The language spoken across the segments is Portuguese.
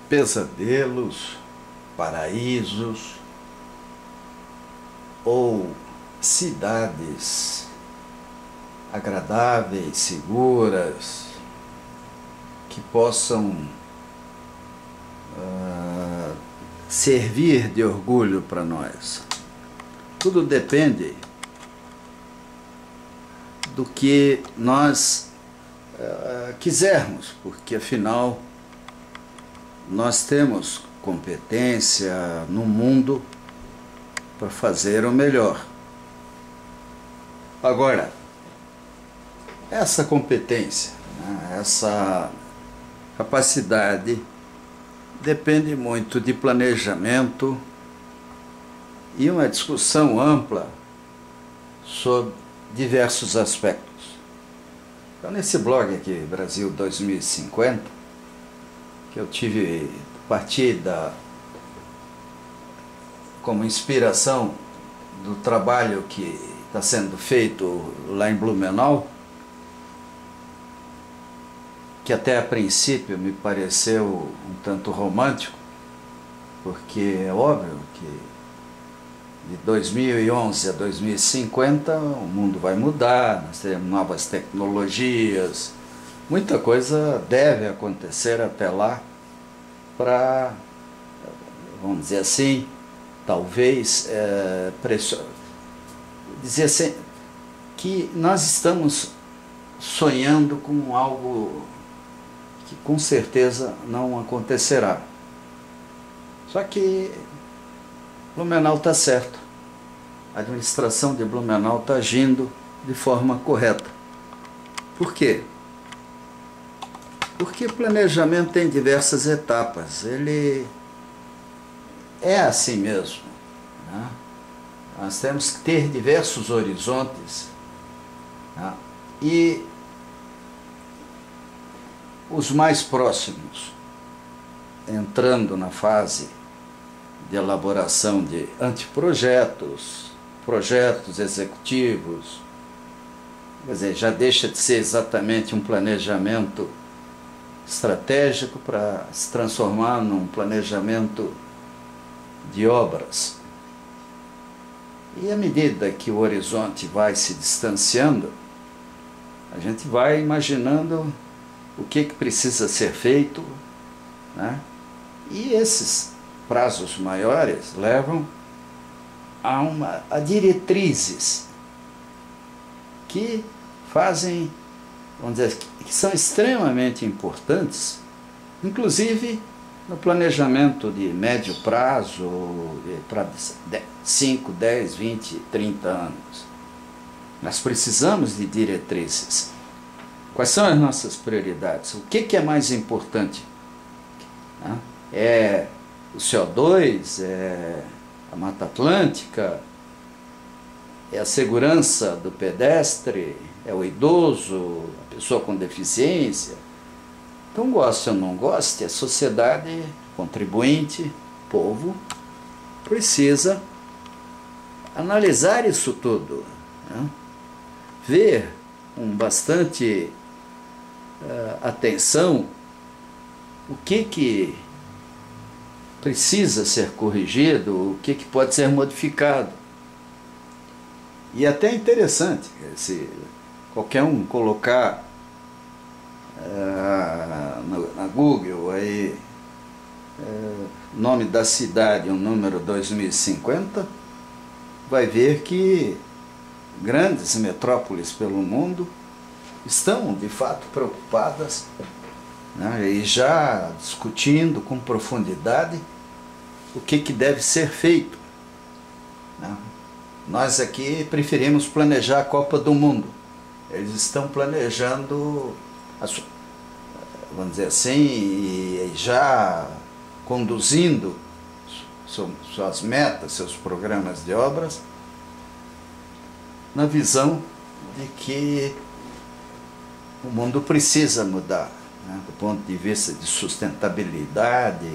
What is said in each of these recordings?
pesadelos, paraísos ou cidades agradáveis, seguras, que possam servir de orgulho para nós. Tudo depende do que nós quisermos, porque afinal nós temos competência no mundo para fazer o melhor. Agora, essa competência, né, essa capacidade depende muito de planejamento e uma discussão ampla sobre diversos aspectos. Então, nesse blog aqui, Brasil 2050, que eu parti como inspiração do trabalho que está sendo feito lá em Blumenau, que até a princípio me pareceu um tanto romântico, porque é óbvio que de 2011 a 2050 o mundo vai mudar, nós teremos novas tecnologias, muita coisa deve acontecer até lá para, vamos dizer assim, talvez dizer assim, que nós estamos sonhando com algo que com certeza não acontecerá. Só que Blumenau está certo. A administração de Blumenau está agindo de forma correta. Por quê? Porque o planejamento tem diversas etapas. Ele é assim mesmo, né? Nós temos que ter diversos horizontes, né? E os mais próximos, entrando na fase de elaboração de anteprojetos, projetos executivos, quer dizer, já deixa de ser exatamente um planejamento estratégico para se transformar num planejamento de obras. E à medida que o horizonte vai se distanciando, a gente vai imaginando o que precisa ser feito, né? E esses prazos maiores levam a diretrizes que fazem, vamos dizer, que são extremamente importantes, inclusive no planejamento de médio prazo, para 5, 10, 20, 30 anos. Nós precisamos de diretrizes. Quais são as nossas prioridades? O que é mais importante? É o CO2? É a Mata Atlântica? É a segurança do pedestre? É o idoso? A pessoa com deficiência? Então, goste ou não goste, a sociedade contribuinte, povo, precisa analisar isso tudo, né? Ver com bastante atenção o que precisa ser corrigido, o que pode ser modificado. E até é interessante, se qualquer um colocar na Google aí nome da cidade, um número 2050, vai ver que grandes metrópoles pelo mundo estão de fato preocupadas, né, e já discutindo com profundidade o que deve ser feito, né? Nós aqui preferimos planejar a Copa do Mundo, eles estão planejando, vamos dizer assim, e já conduzindo suas metas, seus programas de obras, na visão de que o mundo precisa mudar, né, do ponto de vista de sustentabilidade,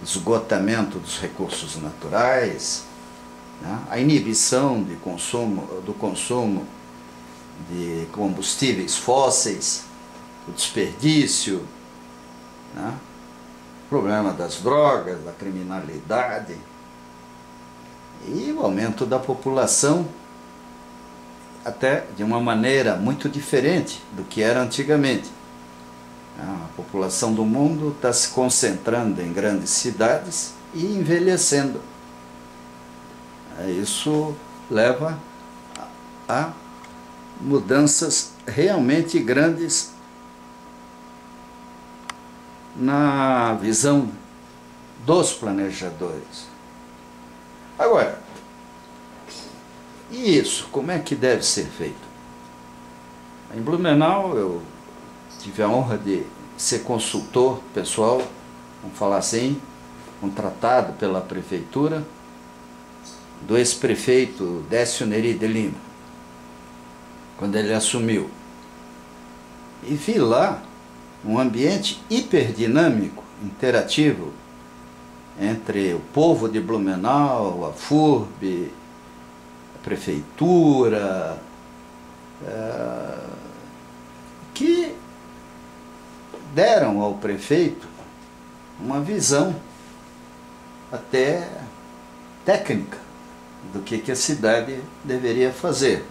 esgotamento dos recursos naturais, né, a inibição do consumo de combustíveis fósseis, o desperdício, né, problema das drogas, da criminalidade e o aumento da população, até de uma maneira muito diferente do que era antigamente. A população do mundo está se concentrando em grandes cidades e envelhecendo. Isso leva a mudanças realmente grandes na visão dos planejadores. Agora, e isso, como é que deve ser feito? Em Blumenau eu tive a honra de ser consultor pessoal, vamos falar assim, contratado pela prefeitura, do ex-prefeito Décio Neri de Lima, quando ele assumiu. E vi lá um ambiente hiperdinâmico, interativo, entre o povo de Blumenau, a FURB, a prefeitura, que deram ao prefeito uma visão até técnica do que a cidade deveria fazer.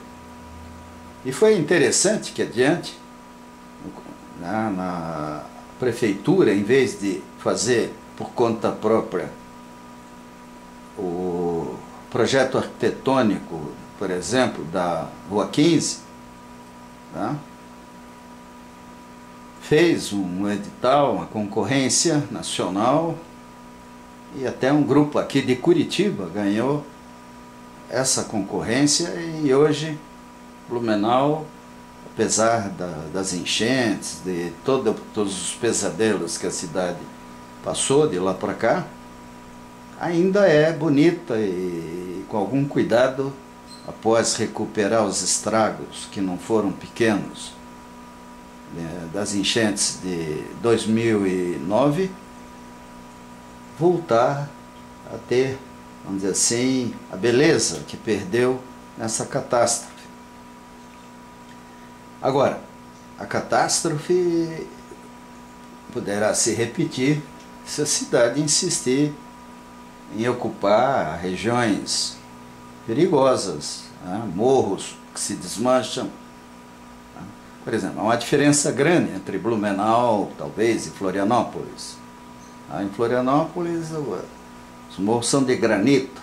E foi interessante que adiante, na prefeitura, em vez de fazer por conta própria o projeto arquitetônico, por exemplo, da Rua 15, tá? Fez um edital, uma concorrência nacional, e até um grupo aqui de Curitiba ganhou essa concorrência, e hoje Blumenau, apesar das enchentes, de todos os pesadelos que a cidade passou de lá para cá, ainda é bonita e com algum cuidado, após recuperar os estragos, que não foram pequenos, das enchentes de 2009, voltar a ter, vamos dizer assim, a beleza que perdeu nessa catástrofe. Agora, a catástrofe poderá se repetir se a cidade insistir em ocupar regiões perigosas, né? Morros que se desmancham. Por exemplo, há uma diferença grande entre Blumenau, talvez, e Florianópolis. Em Florianópolis, os morros são de granito.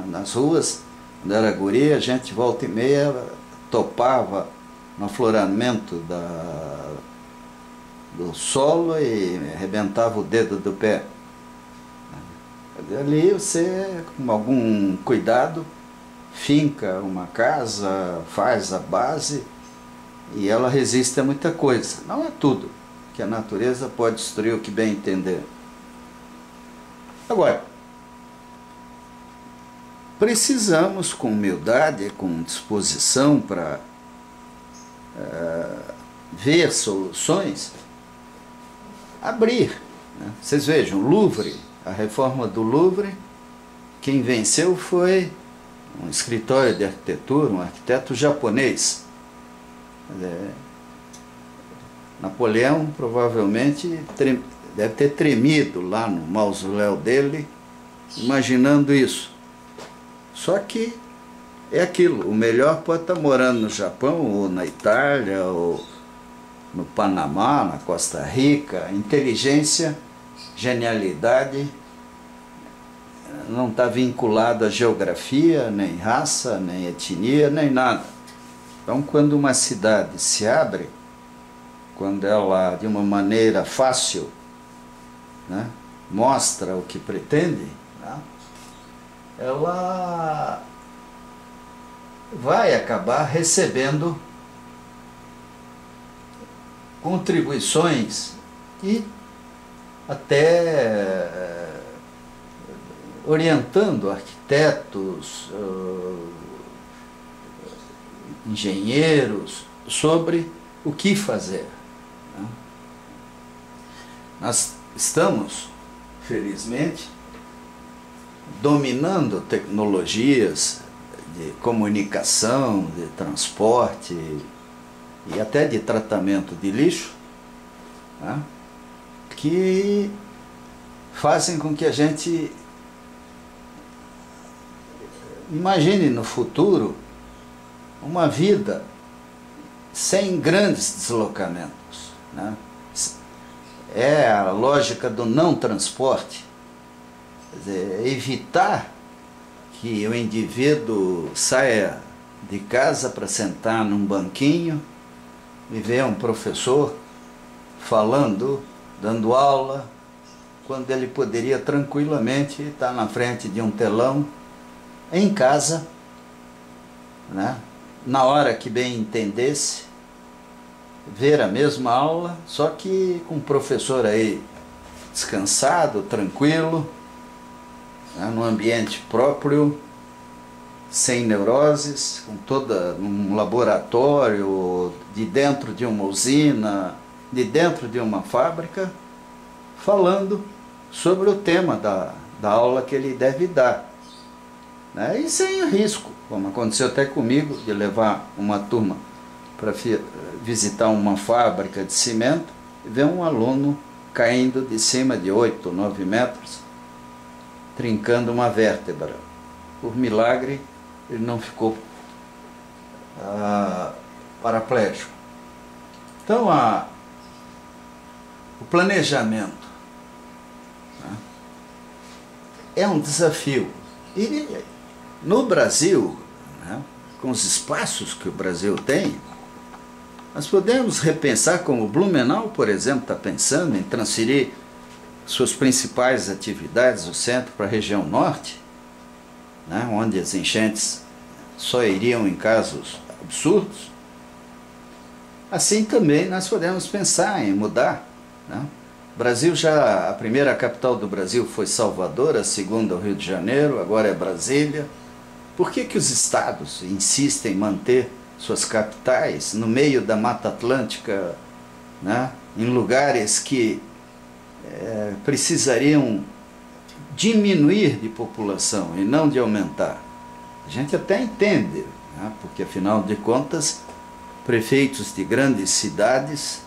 Nas ruas, quando era guri, a gente volta e meia topava no afloramento do solo e arrebentava o dedo do pé. Ali você, com algum cuidado, finca uma casa, faz a base e ela resiste a muita coisa. Não é tudo, que a natureza pode destruir o que bem entender. Agora, precisamos, com humildade, com disposição para ver soluções, abrir. Né? Vocês vejam, o Louvre, a reforma do Louvre, quem venceu foi um escritório de arquitetura, um arquiteto japonês. Napoleão provavelmente deve ter tremido lá no mausoléu dele, imaginando isso. Só que é aquilo, o melhor pode estar morando no Japão, ou na Itália, ou no Panamá, na Costa Rica. Inteligência, genialidade não está vinculado à geografia, nem raça, nem etnia, nem nada. Então, quando uma cidade se abre, quando ela, de uma maneira fácil, né, mostra o que pretende, né, ela vai acabar recebendo contribuições e até orientando arquitetos, engenheiros sobre o que fazer. Nós estamos, felizmente, dominando tecnologias de comunicação, de transporte e até de tratamento de lixo, né, que fazem com que a gente imagine no futuro uma vida sem grandes deslocamentos, né? É a lógica do não transporte, quer dizer, evitar que o indivíduo saia de casa para sentar num banquinho e ver um professor falando, dando aula, quando ele poderia tranquilamente estar na frente de um telão, em casa, né? Na hora que bem entendesse, ver a mesma aula, só que com o professor aí descansado, tranquilo, né? No ambiente próprio, sem neuroses, com toda um laboratório, de dentro de uma usina, de dentro de uma fábrica, falando sobre o tema da aula que ele deve dar, né? E sem risco, como aconteceu até comigo, de levar uma turma para visitar uma fábrica de cimento e ver um aluno caindo de cima de 8, 9 metros, trincando uma vértebra. Por milagre, ele não ficou paraplégico. Então, o planejamento, né, é um desafio. E no Brasil, né, com os espaços que o Brasil tem, nós podemos repensar, como o Blumenau, por exemplo, está pensando em transferir suas principais atividades do centro para a região norte, né, onde as enchentes só iriam em casos absurdos. Assim também nós podemos pensar em mudar, né? O Brasil a primeira capital do Brasil foi Salvador, a segunda o Rio de Janeiro, agora é Brasília. Por que os estados insistem em manter suas capitais no meio da Mata Atlântica, né, em lugares que precisariam diminuir de população e não de aumentar? A gente até entende, né, porque afinal de contas, prefeitos de grandes cidades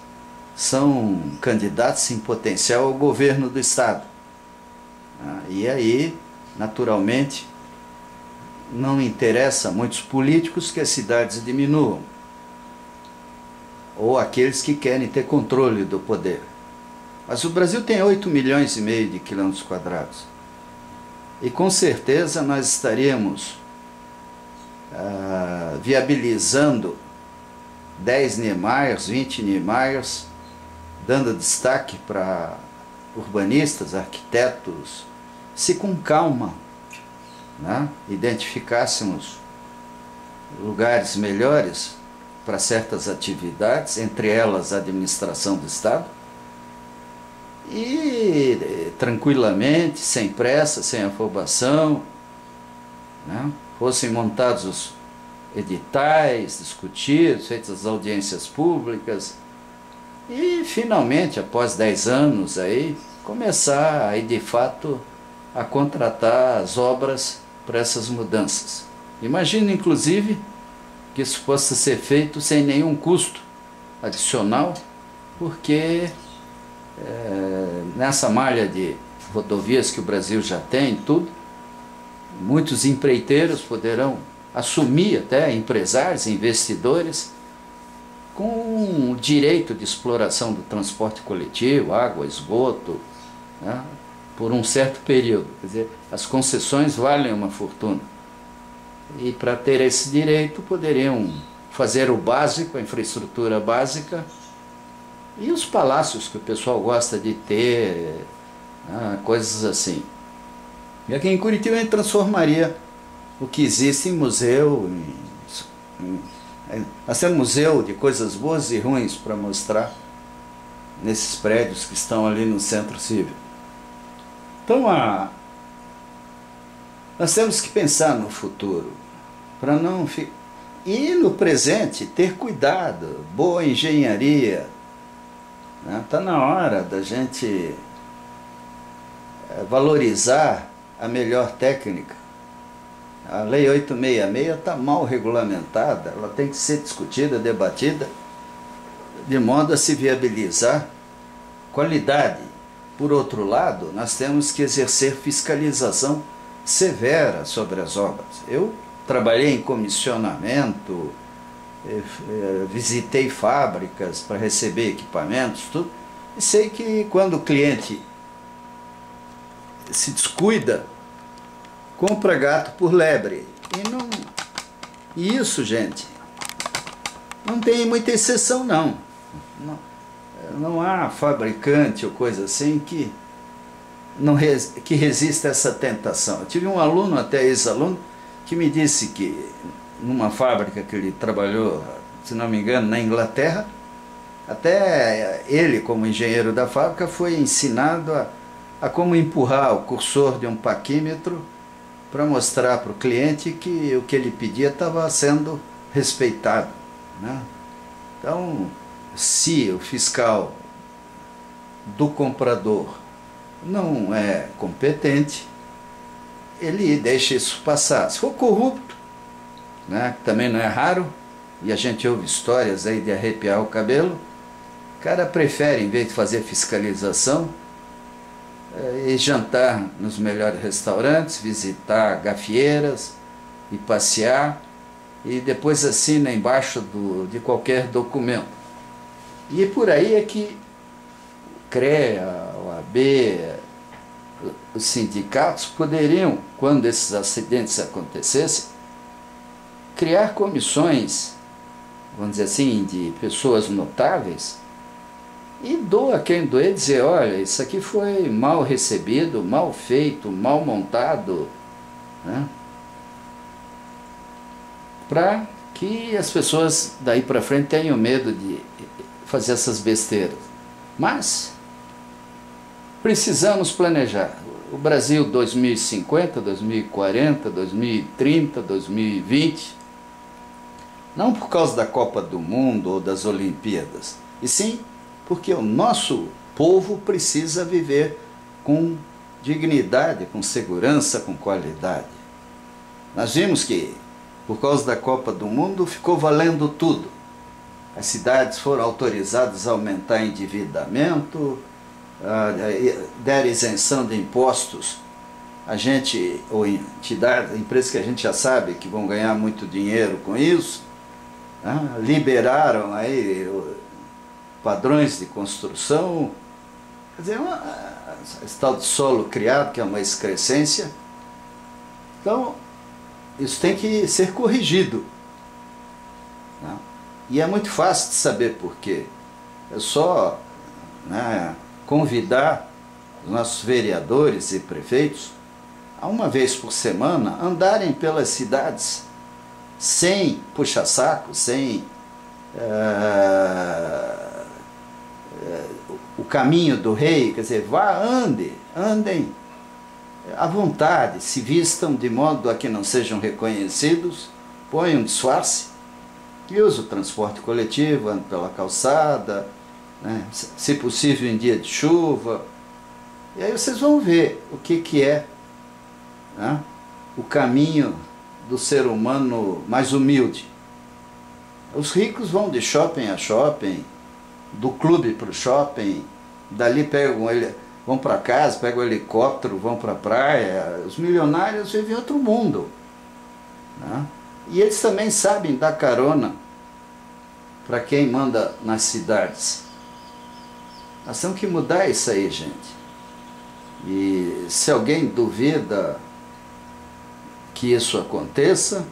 são candidatos em potencial ao governo do estado. E aí, naturalmente, não interessa a muitos políticos que as cidades diminuam, ou aqueles que querem ter controle do poder. Mas o Brasil tem 8,5 milhões de quilômetros quadrados. E com certeza nós estaríamos viabilizando 10 Niemeyers, 20 Niemeyers, dando destaque para urbanistas, arquitetos, se com calma, né, identificássemos lugares melhores para certas atividades, entre elas a administração do Estado, e tranquilamente, sem pressa, sem afobação, né, fossem montados os editais, discutidos, feitas as audiências públicas, e finalmente, após 10 anos, aí, começar aí, de fato, a contratar as obras para essas mudanças. Imagino, inclusive, que isso possa ser feito sem nenhum custo adicional, porque nessa malha de rodovias que o Brasil já tem, tudo, muitos empreiteiros poderão assumir, até empresários, investidores, com o direito de exploração do transporte coletivo, água, esgoto, né, por um certo período. Quer dizer, as concessões valem uma fortuna. E para ter esse direito poderiam fazer o básico, a infraestrutura básica, e os palácios que o pessoal gosta de ter, coisas assim. E aqui em Curitiba a gente transformaria o que existe em museu. Nós temos museu de coisas boas e ruins para mostrar nesses prédios que estão ali no centro cívico. Então, nós temos que pensar no futuro, para não ficar... E no presente, ter cuidado, boa engenharia. Está na hora da gente valorizar a melhor técnica. A Lei 866 está mal regulamentada, ela tem que ser discutida, debatida, de modo a se viabilizar qualidade por outro lado, nós temos que exercer fiscalização severa sobre as obras. Eu trabalhei em comissionamento, visitei fábricas para receber equipamentos, tudo, e sei que quando o cliente se descuida, compra gato por lebre. E isso, gente, não tem muita exceção, não. Não há fabricante ou coisa assim que resista a essa tentação. Eu tive um aluno, até ex-aluno, que me disse que numa fábrica que ele trabalhou, se não me engano, na Inglaterra, até ele, como engenheiro da fábrica, foi ensinado a como empurrar o cursor de um paquímetro para mostrar para o cliente que o que ele pedia estava sendo respeitado, né? Então, se o fiscal do comprador não é competente, ele deixa isso passar. Se for corrupto, né, que também não é raro, e a gente ouve histórias aí de arrepiar o cabelo, o cara prefere, em vez de fazer fiscalização, e jantar nos melhores restaurantes, visitar gafieiras e passear, e depois assina embaixo de qualquer documento. E por aí é que o CREA, a OAB, os sindicatos poderiam, quando esses acidentes acontecessem, criar comissões, vamos dizer assim, de pessoas notáveis, e doa quem doer, dizer, olha, isso aqui foi mal recebido, mal feito, mal montado, né? Para que as pessoas daí para frente tenham medo de fazer essas besteiras. Mas precisamos planejar. O Brasil 2050, 2040, 2030, 2020, não por causa da Copa do Mundo ou das Olimpíadas, e sim porque o nosso povo precisa viver com dignidade, com segurança, com qualidade. Nós vimos que, por causa da Copa do Mundo, ficou valendo tudo. As cidades foram autorizadas a aumentar endividamento, deram isenção de impostos. A gente, ou entidades, empresas que a gente já sabe que vão ganhar muito dinheiro com isso, né? Liberaram aí padrões de construção, quer dizer, esse tal de solo criado, que é uma excrescência. Então, isso tem que ser corrigido, né? E é muito fácil de saber por quê. É só, né, convidar os nossos vereadores e prefeitos a uma vez por semana andarem pelas cidades sem puxa-saco, sem o caminho do rei, quer dizer, andem à vontade, se vistam de modo a que não sejam reconhecidos, ponham um disfarce e usem o transporte coletivo, andem pela calçada, né, se possível em dia de chuva, e aí vocês vão ver o que é, né, o caminho do ser humano mais humilde. Os ricos vão de shopping a shopping, do clube para o shopping, dali vão para casa, pegam o helicóptero, vão para a praia. Os milionários vivem em outro mundo, né? E eles também sabem dar carona para quem manda nas cidades. Nós temos que mudar isso aí, gente. E se alguém duvida que isso aconteça,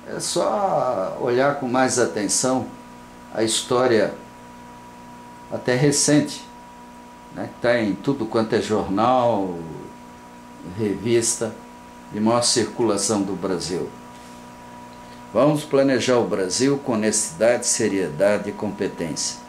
é só olhar com mais atenção a história até recente, né, que está em tudo quanto é jornal, revista de maior circulação do Brasil. Vamos planejar o Brasil com honestidade, seriedade e competência.